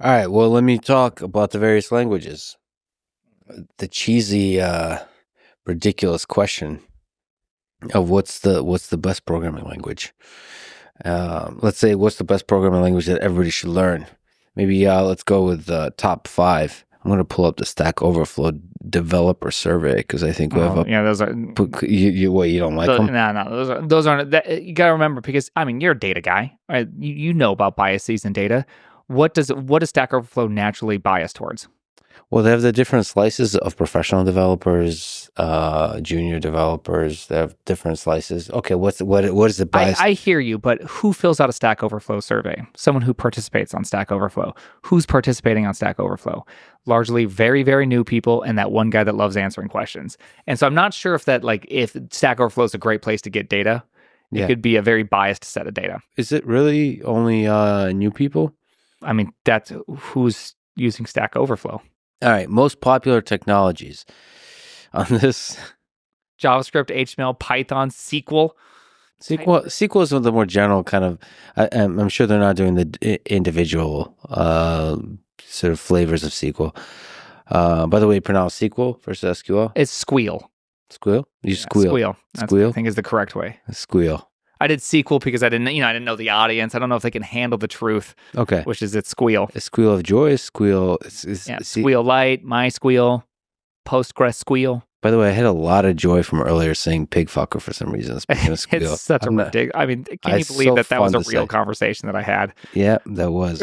All right, well, let me talk about the various languages. The cheesy, ridiculous question of what's the best programming language. Let's say what's the best programming language that everybody should learn. Maybe let's go with top 5. I'm going to pull up the Stack Overflow developer survey because I think we have a. Yeah, those are. You don't like them? No, those aren't. You got to remember, because you're a data guy, right? You know about biases in data. What does Stack Overflow naturally bias towards? Well, they have the different slices of professional developers, junior developers. They have different slices. Okay, what is the bias? I hear you, but who fills out a Stack Overflow survey? Someone who participates on Stack Overflow. Who's participating on Stack Overflow? Largely very, very new people, and that one guy that loves answering questions. And so I'm not sure if Stack Overflow is a great place to get data. It could be a very biased set of data. Is it really only new people? I mean, that's who's using Stack Overflow. All right, most popular technologies on this: JavaScript, HTML, Python, SQL. SQL is one of the more general kind of. I'm sure they're not doing the individual sort of flavors of SQL. By the way, pronounce SQL versus SQL. It's squeal. Squeal? Squeal. Squeal. Squeal. I think is the correct way. Squeal. I did SQL because I didn't know the audience. I don't know if they can handle the truth. Okay. Which is it's squeal. A squeal of joy, squeal. SQLite, MySQL, Postgres squeal. By the way, I had a lot of joy from earlier saying pig fucker for some reason. Speaking of squeal. It's such a ridiculous. I mean, can you believe that was a real conversation that I had? Yeah, that was.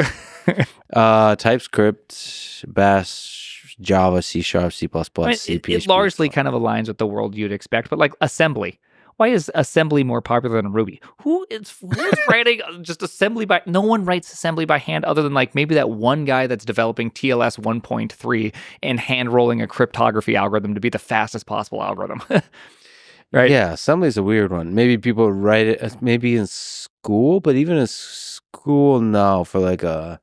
TypeScript, Bash, Java, C#, C++, C, PHP. It largely kind of aligns with the world you'd expect, but like assembly. Why is assembly more popular than Ruby? Who's writing just assembly by... No one writes assembly by hand other than like maybe that one guy that's developing TLS 1.3 and hand-rolling a cryptography algorithm to be the fastest possible algorithm. Right? Yeah, assembly is a weird one. Maybe people write it maybe in school, but even in school now for like a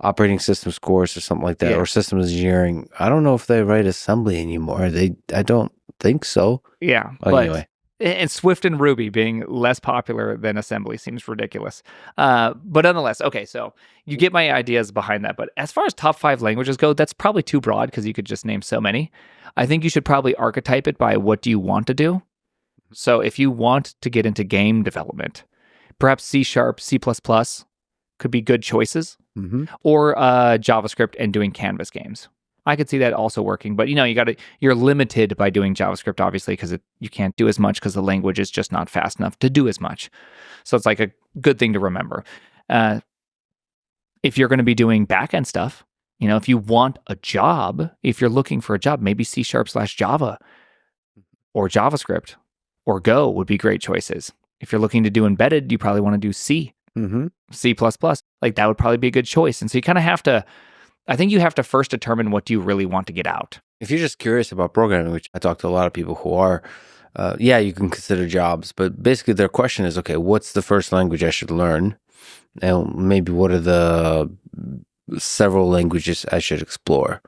operating systems course or something like that, or systems engineering, I don't know if they write assembly anymore. I don't think so. Yeah, anyway. And Swift and Ruby being less popular than assembly seems ridiculous. But nonetheless, okay, so you get my ideas behind that. But as far as top 5 languages go, that's probably too broad because you could just name so many. I think you should probably archetype it by what do you want to do. So if you want to get into game development, perhaps C#, C++ could be good choices, or JavaScript and doing canvas games. I could see that also working, but you're limited by doing JavaScript, obviously, because you can't do as much because the language is just not fast enough to do as much. So it's like a good thing to remember. If you're going to be doing backend stuff, if you want a job, if you're looking for a job, maybe C#/Java or JavaScript or Go would be great choices. If you're looking to do embedded, you probably want to do C, C++. Like that would probably be a good choice. And so you kind of have to... I think you have to first determine what do you really want to get out. If you're just curious about programming, which I talk to a lot of people who are, you can consider jobs. But basically their question is, okay, what's the first language I should learn? And maybe what are the several languages I should explore?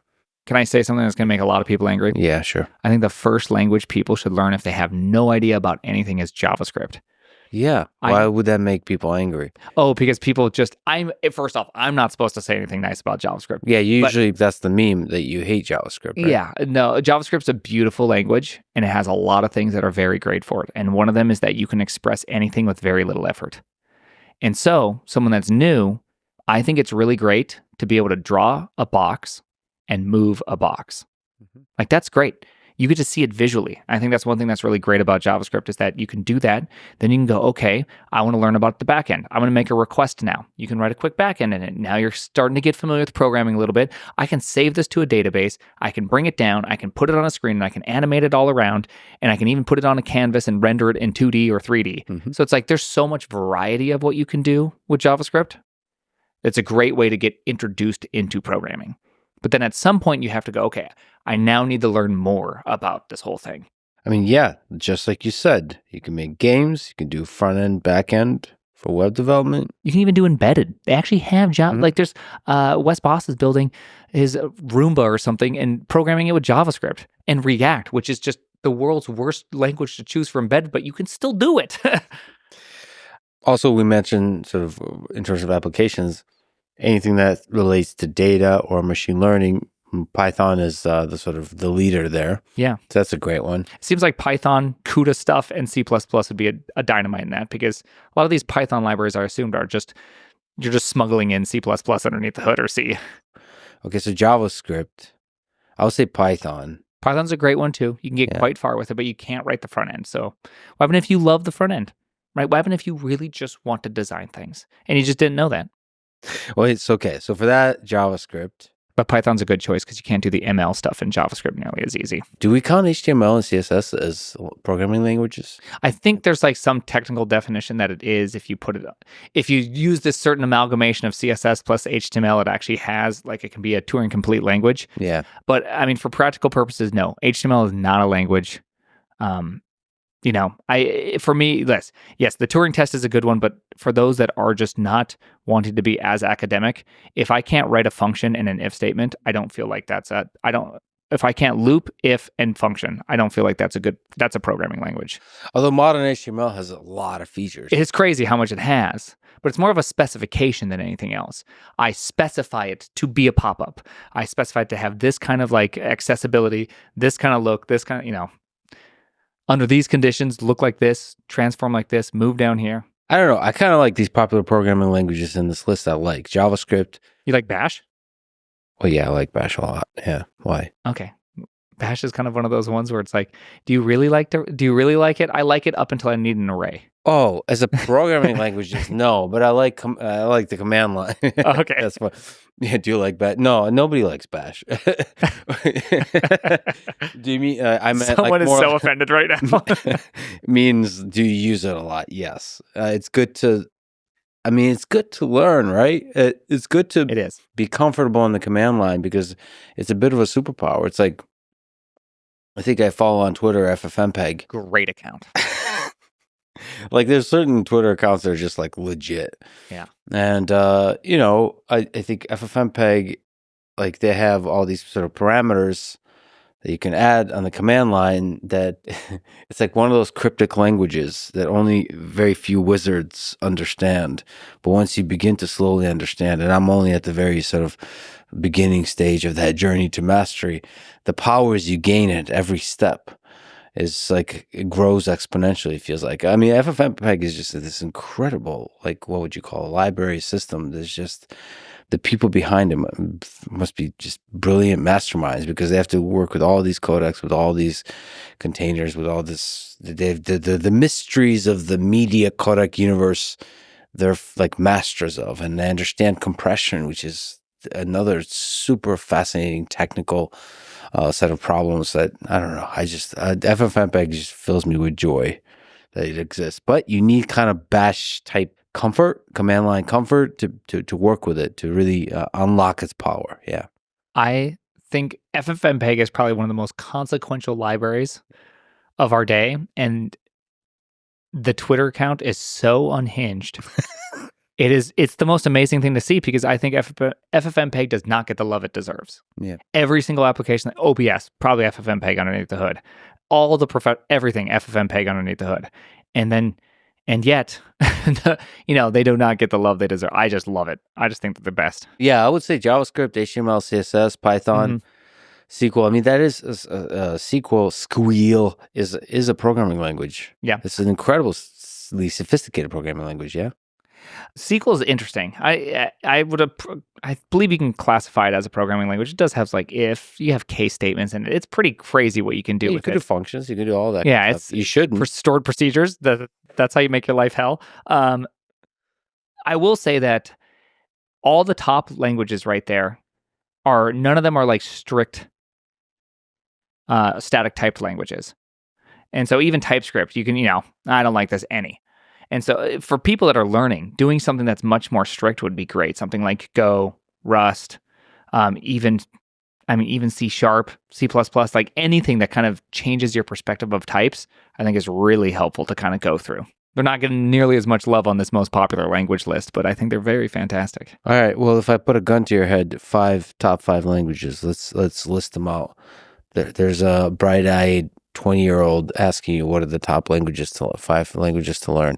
Can I say something that's going to make a lot of people angry? Yeah, sure. I think the first language people should learn if they have no idea about anything is JavaScript. Yeah. Why would that make people angry? Oh, because people first off, I'm not supposed to say anything nice about JavaScript. Yeah, usually that's the meme that you hate JavaScript, right? Yeah, no, JavaScript's a beautiful language and it has a lot of things that are very great for it. And one of them is that you can express anything with very little effort. And so, someone that's new, I think it's really great to be able to draw a box and move a box. Like, that's great. You get to see it visually. I think that's one thing that's really great about JavaScript is that you can do that. Then you can go, okay, I want to learn about the backend. I'm going to make a request now. You can write a quick backend in it. Now you're starting to get familiar with programming a little bit. I can save this to a database. I can bring it down. I can put it on a screen and I can animate it all around. And I can even put it on a canvas and render it in 2D or 3D. So it's like there's so much variety of what you can do with JavaScript. It's a great way to get introduced into programming. But then at some point you have to go, okay, I now need to learn more about this whole thing. I mean, yeah, just like you said, you can make games, you can do front end, back end for web development. You can even do embedded. They actually have Java. Like there's Wes Boss is building his Roomba or something and programming it with JavaScript and React, which is just the world's worst language to choose for embedded, but you can still do it. Also, we mentioned sort of in terms of applications, anything that relates to data or machine learning, Python is the sort of the leader there. Yeah. So that's a great one. It seems like Python, CUDA stuff, and C++ would be a dynamite in that, because a lot of these Python libraries are assumed are just, you're just smuggling in C++ underneath the hood or C. Okay, so JavaScript, I would say Python. Python's a great one too. You can get quite far with it, but you can't write the front end. So what happened if you love the front end, right? What happened if you really just want to design things and you just didn't know that? Well, it's okay. So for that, JavaScript. But Python's a good choice because you can't do the ML stuff in JavaScript nearly as easy. Do we count HTML and CSS as programming languages? I think there's like some technical definition that it is. If you use this certain amalgamation of CSS plus HTML, it actually has, like, it can be a Turing complete language. Yeah. But I mean, for practical purposes, no, HTML is not a language. For me, yes, the Turing test is a good one, but for those that are just not wanting to be as academic, if I can't write a function in an if statement, I don't feel like if I can't loop, if, and function, I don't feel like that's a programming language. Although modern HTML has a lot of features. It's crazy how much it has, but it's more of a specification than anything else. I specify it to be a pop-up. I specify it to have this kind of like accessibility, this kind of look, this kind of, under these conditions, look like this, transform like this, move down here. I don't know. I kind of like these popular programming languages in this list. I like JavaScript. You like Bash? Well, yeah, I like Bash a lot. Yeah. Why? Okay. Bash is kind of one of those ones where it's like, do you really like it? I like it up until I need an array. Oh, as a programming language, just no. But I like the command line. Okay. That's fun. Yeah, do you like Bash? No, nobody likes Bash. Do you mean I meant someone like is so offended right now? Means do you use it a lot? Yes. It's good to. I mean, it's good to learn, right? It's good to be comfortable on the command line because it's a bit of a superpower. It's like, I think I follow on Twitter FFmpeg. Great account. Like, there's certain Twitter accounts that are just like legit. Yeah. And, I think FFmpeg, like, they have all these sort of parameters that you can add on the command line that it's like one of those cryptic languages that only very few wizards understand. But once you begin to slowly understand, and I'm only at the very sort of beginning stage of that journey to mastery, the powers you gain at every step is like, it grows exponentially, it feels like. I mean, FFmpeg is just this incredible, like, what would you call a library system? There's just, the people behind him must be just brilliant masterminds because they have to work with all these codecs, with all these containers, with all this, the mysteries of the media codec universe. They're like masters of, and they understand compression, which is another super fascinating technical set of problems that, I don't know. FFmpeg just fills me with joy that it exists. But you need kind of Bash type comfort, command line comfort to work with it, to really unlock its power. Yeah. I think FFmpeg is probably one of the most consequential libraries of our day. And the Twitter account is so unhinged. It's the most amazing thing to see because I think FFmpeg does not get the love it deserves. Yeah. Every single application, OBS, probably FFmpeg underneath the hood. All the everything FFmpeg underneath the hood. And yet, they do not get the love they deserve. I just love it. I just think they're the best. Yeah, I would say JavaScript, HTML, CSS, Python, SQL. I mean, that is SQL. Squeal is a programming language. Yeah, it's an incredibly sophisticated programming language. Yeah. SQL is interesting. I believe you can classify it as a programming language. It does have like if you have case statements and it's pretty crazy what you can do with it. You can do functions. You can do all that. Yeah, kind of stuff. You shouldn't. For stored procedures. That's how you make your life hell. I will say that all the top languages right there none of them are like strict static typed languages. And so even TypeScript, you can, I don't like this any. And so for people that are learning, doing something that's much more strict would be great. Something like Go, Rust, even C#, C++, like anything that kind of changes your perspective of types, I think is really helpful to kind of go through. They're not getting nearly as much love on this most popular language list, but I think they're very fantastic. All right. Well, if I put a gun to your head, top five languages, let's list them out. There's a bright-eyed 20-year-old asking you what are the top five languages to learn.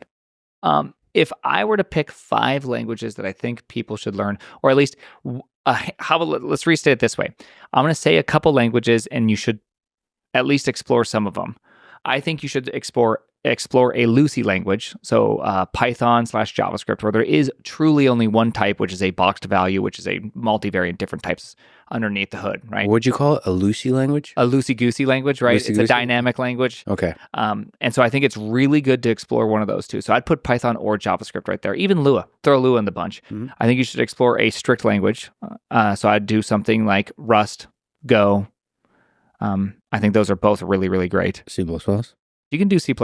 if I were to pick 5 languages that I think people should learn, or at least, let's restate it this way. I'm going to say a couple languages and you should at least explore some of them. I think you should explore a Lucy language, so Python/JavaScript, where there is truly only one type, which is a boxed value, which is a multivariate different types underneath the hood, right? What'd you call it? A Lucy language? A loosey-goosey language, right? It's a Loosey-goosey? dynamic language. Okay. And so I think it's really good to explore one of those two. So I'd put Python or JavaScript right there. Even Lua. Throw Lua in the bunch. Mm-hmm. I think you should explore a strict language. So I'd do something like Rust, Go. I think those are both really, really great. C++? You can do C++.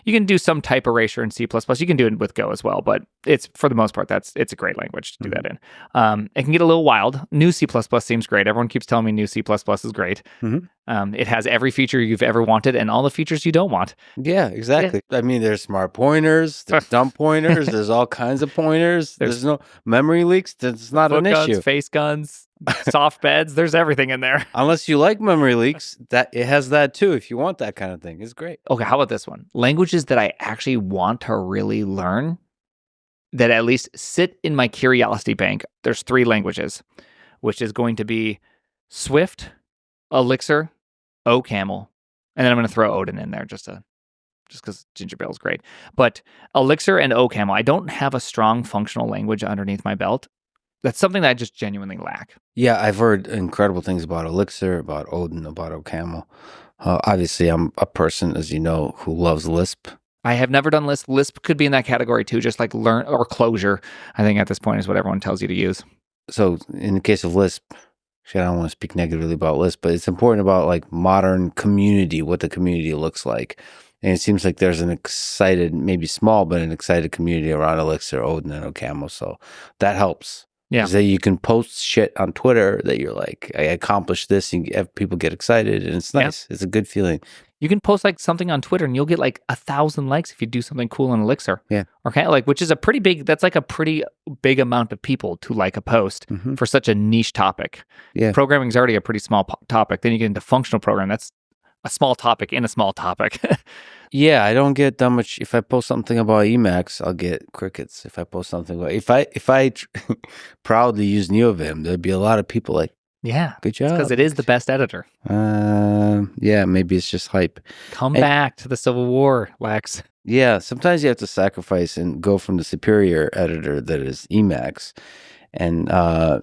You can do some type erasure in C++. You can do it with Go as well, but it's for the most part, it's a great language to do that in. It can get a little wild. New C++ seems great. Everyone keeps telling me new C++ is great. Mm-hmm. It has every feature you've ever wanted and all the features you don't want. Yeah, exactly. Yeah. I mean, there's smart pointers, there's dumb pointers, there's all kinds of pointers. There's no memory leaks. That's not an issue. Face guns, soft beds. There's everything in there. Unless you like memory leaks, that it has that too. If you want that kind of thing, it's great. Okay, how about this one? Languages that I actually want to really learn, that at least sit in my curiosity bank. There's 3 languages, which is going to be Swift, Elixir, OCaml, and then I'm going to throw Odin in there just because Ginger Bale's great. But Elixir and OCaml, I don't have a strong functional language underneath my belt. That's something that I just genuinely lack. Yeah, I've heard incredible things about Elixir, about Odin, about OCaml. Obviously, I'm a person, as you know, who loves Lisp. I have never done Lisp. Lisp could be in that category too, just like learn or Clojure. I think at this point is what everyone tells you to use. So in the case of Lisp, I don't want to speak negatively about Lisp, but it's important about like modern community, what the community looks like. And it seems like there's an excited, maybe small, but an excited community around Elixir, Odin, and OCaml. So that helps. Yeah. That you can post shit on Twitter that you're like, I accomplished this, and have people get excited, and it's nice. Yeah. It's a good feeling. You can post like something on Twitter and you'll get like 1,000 likes if you do something cool in Elixir. Yeah. Okay. Like, which is that's like a pretty big amount of people to like a post for such a niche topic. Yeah. Programming is already a pretty small topic. Then you get into functional programming. That's a small topic in a small topic. Yeah, I don't get that much. If I post something about Emacs, I'll get crickets. If I post something about, if I proudly use NeoVim, there'd be a lot of people like, yeah, good job. Because it is the best editor. Yeah, maybe it's just hype. Come back to the Civil War, Lex. Yeah, sometimes you have to sacrifice and go from the superior editor that is Emacs and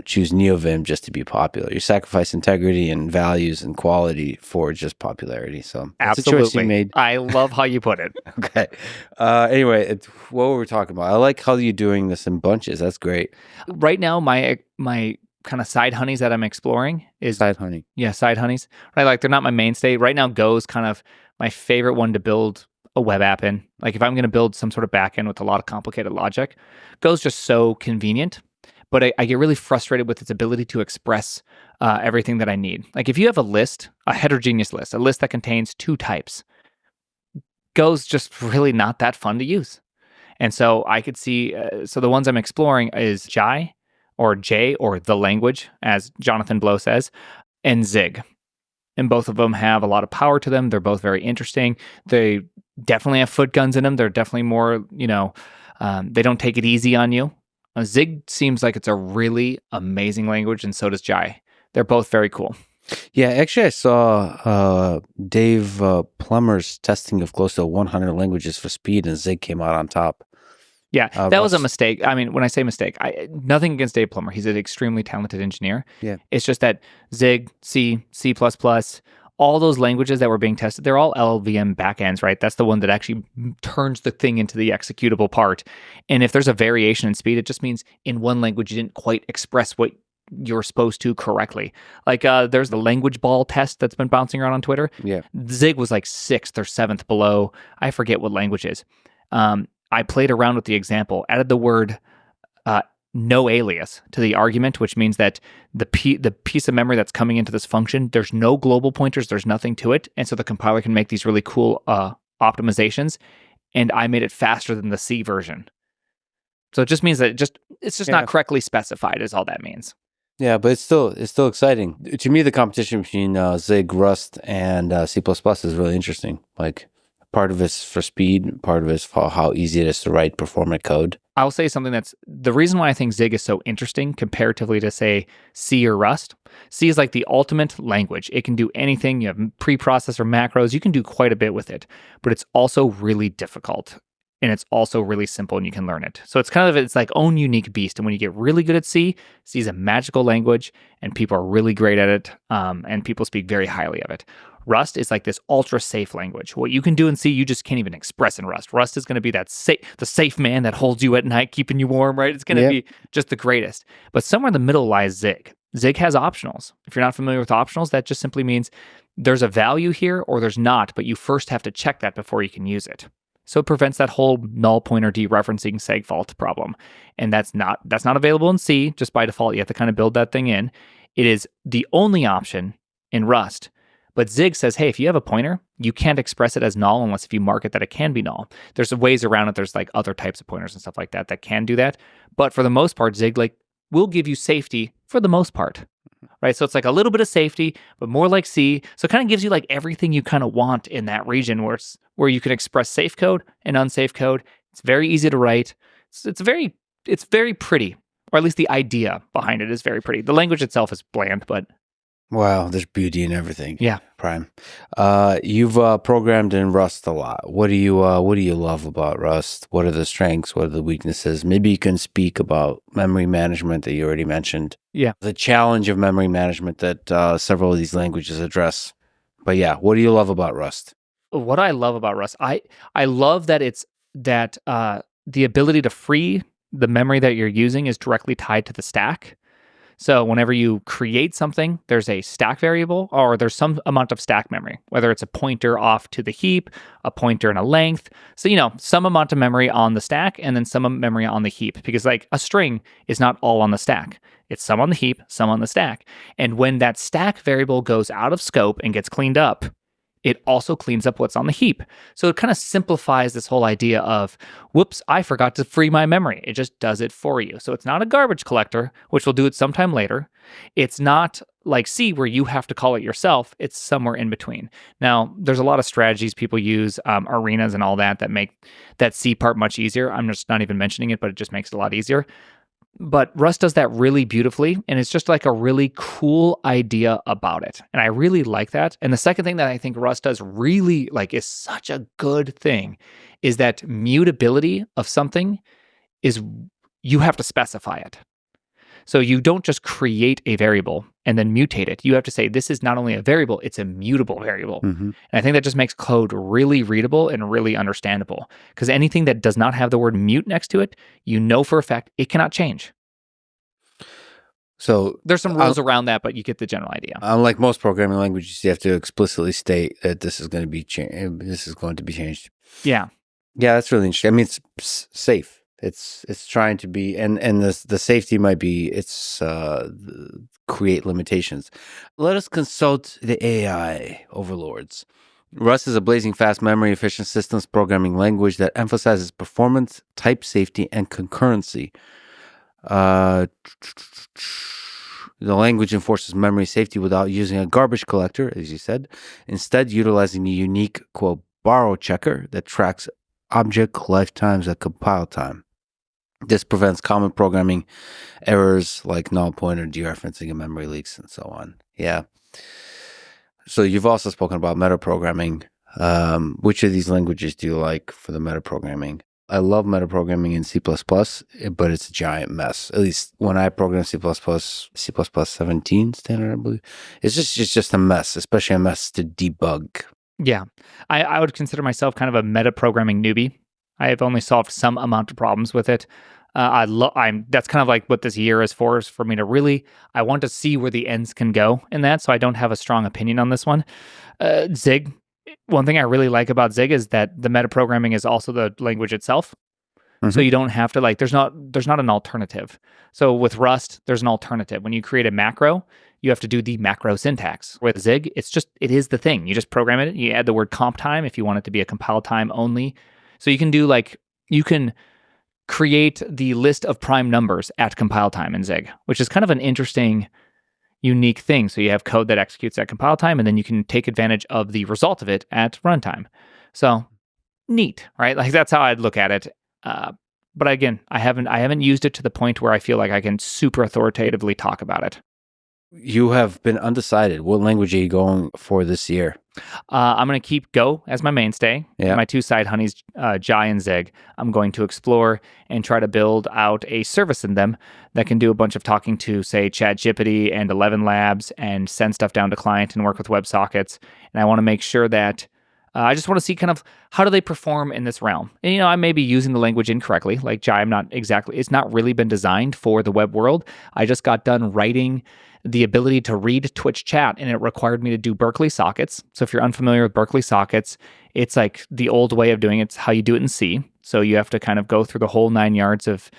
choose NeoVim just to be popular. You sacrifice integrity and values and quality for just popularity. So that's absolutely a choice you made. I love how you put it. Okay. Anyway, what were we talking about? I like how you're doing this in bunches. That's great. Right now, my kind of side honeys that I'm exploring is side honey. Yeah, side honeys. Right, like they're not my mainstay. Right now, Go's kind of my favorite one to build a web app in. Like if I'm going to build some sort of backend with a lot of complicated logic, Go's just so convenient. But I get really frustrated with its ability to express everything that I need. Like if you have a list, a heterogeneous list, a list that contains 2 types, Go's just really not that fun to use. And so I could see, so the ones I'm exploring is J, or the language, as Jonathan Blow says, and Zig. And both of them have a lot of power to them. They're both very interesting. They definitely have foot guns in them. They're definitely more, they don't take it easy on you. Zig seems like it's a really amazing language, and so does J. They're both very cool. Yeah, actually, I saw Dave Plummer's testing of close to 100 languages for speed, and Zig came out on top. Yeah, that was a mistake. I mean, when I say mistake, nothing against Dave Plummer. He's an extremely talented engineer. Yeah, it's just that Zig, C, C++, all those languages that were being tested, they're all LLVM backends, right? That's the one that actually turns the thing into the executable part. And if there's a variation in speed, it just means in one language you didn't quite express what you're supposed to correctly. Like there's the language ball test that's been bouncing around on Twitter. Yeah, Zig was like 6th or 7th below. I forget what language is. I played around with the example, added the word no alias to the argument, which means that the piece of memory that's coming into this function, there's no global pointers, there's nothing to it. And so the compiler can make these really cool optimizations. And I made it faster than the C version. So it just means that it's just not correctly specified is all that means. Yeah, but it's still exciting. To me, the competition between Zig, Rust, and C++ is really interesting. Like, Part of it's for speed, part of it's for how easy it is to write performant code. I'll say something that's the reason why I think Zig is so interesting comparatively to, say, C or Rust. C is like the ultimate language. It can do anything. You have preprocessor macros. You can do quite a bit with it, but it's also really difficult. And it's also really simple and you can learn it. So it's like own unique beast. And when you get really good at C, C is a magical language and people are really great at it. And people speak very highly of it. Rust is like this ultra safe language. What you can do in C, you just can't even express in Rust. Rust is going to be that the safe man that holds you at night, keeping you warm, right? It's going to be just the greatest. But somewhere in the middle lies Zig. Zig has optionals. If you're not familiar with optionals, that just simply means there's a value here or there's not, but you first have to check that before you can use it. So it prevents that whole null pointer dereferencing segfault problem. And that's not available in C. Just by default, you have to kind of build that thing in. It is the only option in Rust. But Zig says, hey, if you have a pointer, you can't express it as null unless if you mark it that it can be null. There's ways around it. There's like other types of pointers and stuff like that that can do that. But for the most part, Zig will give you safety for the most part. Right? So it's like a little bit of safety, but more like C. So it kind of gives you like everything you kind of want in that region where you can express safe code and unsafe code. It's very easy to write. It's very pretty, or at least the idea behind it is very pretty. The language itself is bland, but wow, there's beauty in everything. Yeah. Prime. You've programmed in Rust a lot. What do you love about Rust? What are the strengths? What are the weaknesses? Maybe you can speak about memory management that you already mentioned. Yeah. The challenge of memory management that several of these languages address. But yeah, what do you love about Rust? What I love about Rust, I love that it's that the ability to free the memory that you're using is directly tied to the stack. So whenever you create something, there's a stack variable or there's some amount of stack memory, whether it's a pointer off to the heap, a pointer and a length. So, some amount of memory on the stack and then some memory on the heap, because like a string is not all on the stack. It's some on the heap, some on the stack. And when that stack variable goes out of scope and gets cleaned up, it also cleans up what's on the heap. So it kind of simplifies this whole idea of, whoops, I forgot to free my memory. It just does it for you. So it's not a garbage collector, which will do it sometime later. It's not like C where you have to call it yourself. It's somewhere in between. Now, there's a lot of strategies people use, arenas and all that make that C part much easier. I'm just not even mentioning it, but it just makes it a lot easier. But Rust does that really beautifully, and it's just like a really cool idea about it. And I really like that. And the second thing that I think Rust does really is such a good thing is that mutability of something is you have to specify it. So you don't just create a variable and then mutate it. You have to say, this is not only a variable, it's a mutable variable. Mm-hmm. And I think that just makes code really readable and really understandable. Because anything that does not have the word mute next to it, for a fact, it cannot change. So there's some rules around that, but you get the general idea. Unlike most programming languages, you have to explicitly state that this is going to be changed. Yeah. Yeah, that's really interesting. I mean, it's safe. It's trying to be, and the safety might be create limitations. Let us consult the AI overlords. Rust is a blazing fast, memory efficient systems programming language that emphasizes performance, type safety, and concurrency. The language enforces memory safety without using a garbage collector, as you said, instead utilizing a unique, quote, borrow checker that tracks object lifetimes at compile time. This prevents common programming errors like null pointer dereferencing and memory leaks and so on. Yeah. So you've also spoken about metaprogramming. Which of these languages do you like for the metaprogramming? I love metaprogramming in C++, but it's a giant mess. At least when I program C++, C++ 17 standard, I believe, it's just a mess, especially a mess to debug. Yeah. I would consider myself kind of a metaprogramming newbie. I have only solved some amount of problems with it. That's kind of like what this year is for me to really, I want to see where the ends can go in that, so I don't have a strong opinion on this one. Zig, one thing I really like about Zig is that the metaprogramming is also the language itself. Mm-hmm. So you don't have to there's not an alternative. So with Rust, there's an alternative. When you create a macro, you have to do the macro syntax. With Zig, it is the thing. You just program it. You add the word comp time if you want it to be a compile time only. So you can do you can create the list of prime numbers at compile time in Zig, which is kind of an interesting, unique thing. So you have code that executes at compile time, and then you can take advantage of the result of it at runtime. So neat, right? Like that's how I'd look at it. But again, I haven't used it to the point where I feel like I can super authoritatively talk about it. You have been undecided. What language are you going for this year? I'm going to keep Go as my mainstay. Yeah. My two side honeys, Jai and Zeg, I'm going to explore and try to build out a service in them that can do a bunch of talking to, say, ChatGPT and 11 Labs and send stuff down to client and work with WebSockets. And I want to make sure that I just want to see kind of how do they perform in this realm. And, I may be using the language incorrectly. Like Jai, it's not really been designed for the web world. I just got done writing the ability to read Twitch chat, and it required me to do Berkeley sockets. So if you're unfamiliar with Berkeley sockets, it's like the old way of doing it. It's how you do it in C. So you have to kind of go through the whole 9 yards of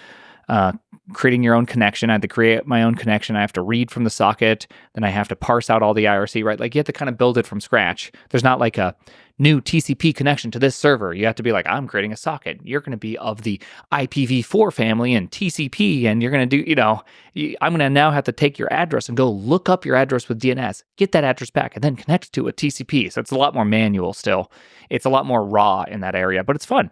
creating your own connection. I had to create my own connection. I have to read from the socket. Then I have to parse out all the IRC, right? Like you have to kind of build it from scratch. There's not like a new TCP connection to this server. You have to be like, I'm creating a socket. You're going to be of the IPv4 family and TCP, and you're going to do, I'm going to now have to take your address and go look up your address with DNS, get that address back, and then connect to a TCP. So it's a lot more manual still. It's a lot more raw in that area, but it's fun.